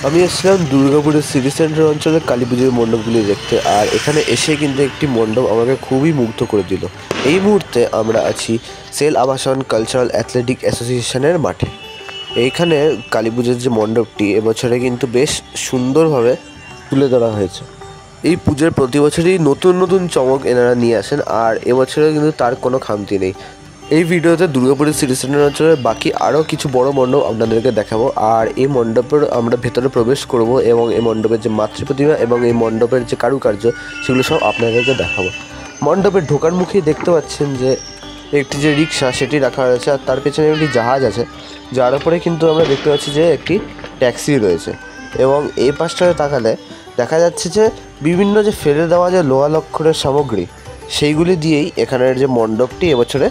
আমি এসেছিলাম দুর্গাপুরের সিটি সেন্টার অঞ্চলের কালী পুজোর মণ্ডপগুলি দেখতে, আর এখানে এসে কিন্তু একটি মণ্ডপ আমাকে খুবই মুগ্ধ করে দিল। এই মুহূর্তে আমরা আছি সেল আবাসন কালচারাল অ্যাথলেটিক অ্যাসোসিয়েশনের মাঠে। এইখানে কালী পুজোর যে মণ্ডপটি এবছরে কিন্তু বেশ সুন্দরভাবে তুলে ধরা হয়েছে। এই পুজোর প্রতি বছরই নতুন নতুন চমক এনারা নিয়ে আসেন, আর এবছরেও কিন্তু তার কোনো খামতি নেই। এই ভিডিওতে দুর্গাপুরের সিটি সেন্টার অঞ্চলের বাকি আরও কিছু বড় মণ্ডপ আপনাদেরকে দেখাবো, আর এই মণ্ডপের আমরা ভেতরে প্রবেশ করব এবং এই মণ্ডপের যে মাতৃপ্রতিমা এবং এই মণ্ডপের যে কারুকার্য সেগুলো সব আপনাদেরকে দেখাবো। মণ্ডপের ঢোকার মুখেই দেখতে পাচ্ছেন যে একটি যে রিক্সা সেটি রাখা রয়েছে, আর তার পেছনে একটি জাহাজ আছে, যার উপরে কিন্তু আমরা দেখতে পাচ্ছি যে একটি ট্যাক্সি রয়েছে। এবং এই পাশটাতে তাকালে দেখা যাচ্ছে যে বিভিন্ন যে ফেলে দেওয়া যে লোহা লক্করের সামগ্রী সেইগুলি দিয়েই এখানের যে মণ্ডপটি এবছরে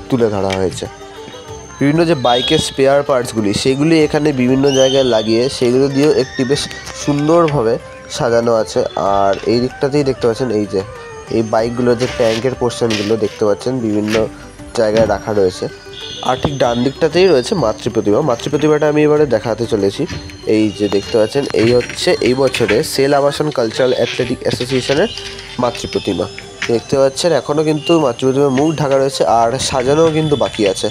তুলে ধরা হয়েছে। বিভিন্ন যে বাইকের স্পেয়ার পার্টসগুলি সেইগুলি এখানে বিভিন্ন জায়গায় লাগিয়ে সেগুলো দিয়েও একটি বেশ সুন্দরভাবে সাজানো আছে। আর এই দিকটাতেই দেখতে পাচ্ছেন এই যে এই বাইকগুলোর যে ট্যাঙ্কের পোর্শনগুলো দেখতে পাচ্ছেন বিভিন্ন জায়গায় রাখা রয়েছে। আর ঠিক ডান দিকটাতেই রয়েছে মাতৃপ্রতিমা। মাতৃপ্রতিমাটা আমি এবারে দেখাতে চলেছি। এই যে দেখতে পাচ্ছেন এই হচ্ছে এই বছরে সেল আবাসন কালচারাল অ্যাথলেটিক অ্যাসোসিয়েশনের মাতৃপ্রতিমা। দেখতে পাচ্ছেন এখনও কিন্তু মাতৃপ্রতিমার মুখ ঢাকা রয়েছে, আর সাজানোও কিন্তু বাকি আছে।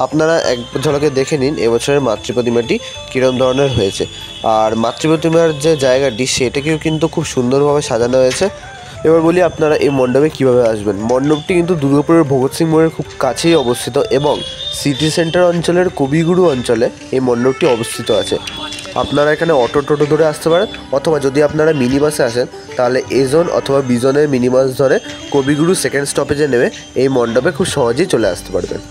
আপনারা এক ঝলকে দেখে নিন এবছরের মাতৃপ্রতিমাটি কীরকম ধরনের হয়েছে। আর মাতৃপ্রতিমার যে জায়গাটি সেটাকেও কিন্তু খুব সুন্দরভাবে সাজানো হয়েছে। এবার বলি আপনারা এই মণ্ডপে কীভাবে আসবেন। মণ্ডপটি কিন্তু দুর্গাপুরের ভগৎ সিং মোড়ের খুব কাছেই অবস্থিত এবং সিটি সেন্টার অঞ্চলের কবিগুরু অঞ্চলে এই মণ্ডপটি অবস্থিত আছে। আপনারা এখানে অটো টোটো ধরে আসতে পারেন, অথবা যদি আপনারা মিনি বাসে আসেন তাহলে এজন অথবা বিজনের মিনি বাস ধরে কবিগুরু সেকেন্ড স্টপেজে নেমে এই মণ্ডপে খুব সহজেই চলে আসতে পারবেন।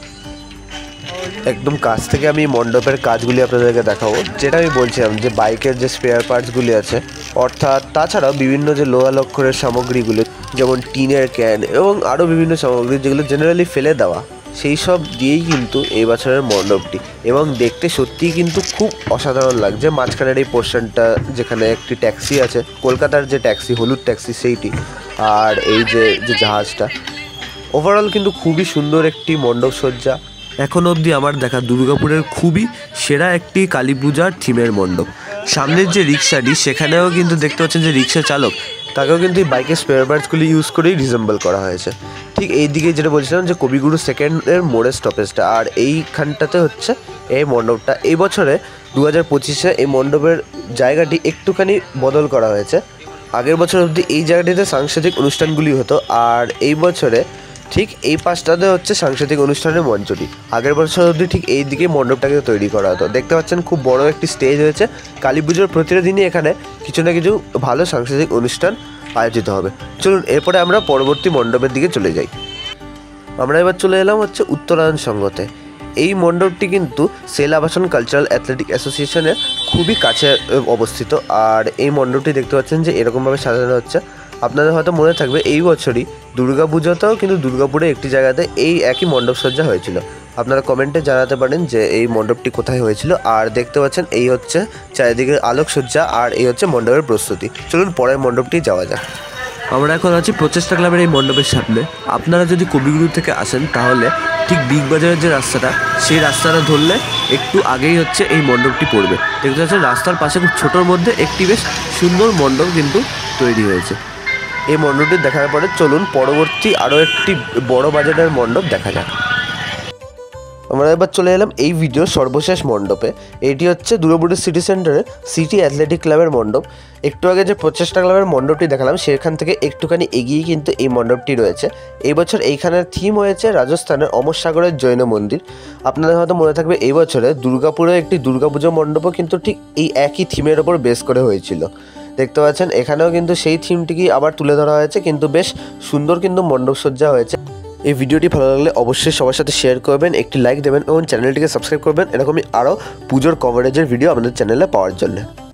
একদম কাছ থেকে আমি মণ্ডপের কাজগুলি আপনাদেরকে দেখাবো। যেটা আমি বলছিলাম যে বাইকের যে স্পেয়ার পার্টসগুলি আছে, অর্থাৎ তাছাড়াও বিভিন্ন যে লোহা লক্করের সামগ্রীগুলো যেমন টিনের ক্যান এবং আরও বিভিন্ন সামগ্রী যেগুলো জেনারেলি ফেলে দেওয়া, সেই সব দিয়েই কিন্তু এই বছরের মণ্ডপটি, এবং দেখতে সত্যিই কিন্তু খুব অসাধারণ লাগছে। মাঝখানের এই পোর্শনটা যেখানে একটি ট্যাক্সি আছে, কলকাতার যে ট্যাক্সি হলুদ ট্যাক্সি সেইটি, আর এই যে জাহাজটা, ওভারঅল কিন্তু খুবই সুন্দর একটি মণ্ডপ সজ্জা। এখন অবধি আমার দেখা দুর্গাপুরের খুবই সেরা একটি কালী পূজার থিমের মণ্ডপ। সামনের যে রিক্সাটি সেখানেও কিন্তু দেখতে পাচ্ছেন যে রিক্সা চালক তাকেও কিন্তু এই বাইকের স্পেয়ার পার্টসগুলি ইউজ করেই রিজেম্বল করা হয়েছে। ঠিক এই দিকে যেটা বলছিলাম যে কবিগুরু সেকেন্ডের মোড়ের স্টপেজটা, আর এইখানটাতে হচ্ছে এই মণ্ডপটা। এই বছরে 2025-এ এই মণ্ডপের জায়গাটি একটুখানি বদল করা হয়েছে। আগের বছর অবধি এই জায়গাটিতে সাংস্কৃতিক অনুষ্ঠানগুলি হতো, আর এই বছরে ঠিক এই পাশটাতে হচ্ছে সাংস্কৃতিক অনুষ্ঠানের মঞ্চটি। আগের বছর অবধি ঠিক এই দিকে মণ্ডপটাকে তৈরি করা হতো। দেখতে পাচ্ছেন খুব বড় একটি স্টেজ হয়েছে। কালী পুজোর প্রতিটা দিনই এখানে কিছু না কিছু ভালো সাংস্কৃতিক অনুষ্ঠান আয়োজিত হবে। চলুন এরপরে আমরা পরবর্তী মণ্ডপের দিকে চলে যাই। আমরা এবার চলে এলাম হচ্ছে উত্তরায়ণ সঙ্গতে। এই মণ্ডপটি কিন্তু সেল আবাসন কালচারাল অ্যাথলেটিক অ্যাসোসিয়েশনের খুবই কাছে অবস্থিত, আর এই মণ্ডপটি দেখতে পাচ্ছেন যে এরকমভাবে সাজানো হচ্ছে। আপনাদের হয়তো মনে থাকবে এই বছরই দুর্গাপুজোতেও কিন্তু দুর্গাপুরে একটি জায়গাতে এই একই মণ্ডপ সজ্জা হয়েছিল। আপনারা কমেন্টে জানাতে পারেন যে এই মণ্ডপটি কোথায় হয়েছিল। আর দেখতে পাচ্ছেন এই হচ্ছে চারিদিকে আলোকসজ্জা, আর এই হচ্ছে মণ্ডপের প্রস্তুতি। চলুন পরের মণ্ডপটি যাওয়া যাক। আমরা এখন আছি প্রচেষ্টা ক্লাবের এই মণ্ডপের সামনে। আপনারা যদি কবিগুরু থেকে আসেন তাহলে ঠিক বিগ বাজারের যে রাস্তাটা, সেই রাস্তাটা ধরলে একটু আগেই হচ্ছে এই মণ্ডপটি পড়বে। দেখতে পাচ্ছেন রাস্তার পাশে খুব ছোটোর মধ্যে একটি বেশ সুন্দর মণ্ডপ কিন্তু তৈরি হয়েছে। এই মণ্ডপটি দেখার পরে চলুন পরবর্তী আরও একটি বড় বাজারের মণ্ডপ দেখা যাক। আমরা এবার চলে এলাম এই ভিডিওর সর্বশেষ মণ্ডপে। এটি হচ্ছে দুর্গাপুরের সিটি সেন্টারের সিটি অ্যাথলেটিক ক্লাবের মণ্ডপ। একটু আগে যে প্রচেষ্টা ক্লাবের মণ্ডপটি দেখালাম সেখান থেকে একটুখানি এগিয়ে কিন্তু এই মণ্ডপটি রয়েছে। এই বছর এইখানের থিম হয়েছে রাজস্থানের অমর সাগরের জৈন মন্দির। আপনাদের হয়তো মনে থাকবে এই বছরে দুর্গাপুরে একটি দুর্গাপুজো মণ্ডপও কিন্তু ঠিক এই একই থিমের ওপর বেস করে হয়েছিল। দেখতে পাচ্ছেন এখানেও কিন্তু সেই থিমটিকেই আবার তুলে ধরা হয়েছে, কিন্তু বেশ সুন্দর কিন্তু মণ্ডপ সজ্জা হয়েছে। এই ভিডিওটি ভালো লাগলে অবশ্যই সবার সাথে শেয়ার করবেন, একটি লাইক দেবেন এবং চ্যানেলটিকে সাবস্ক্রাইব করবেন এরকমই আরও পুজোর কভারেজের ভিডিও আমাদের চ্যানেলে পাওয়ার জন্য।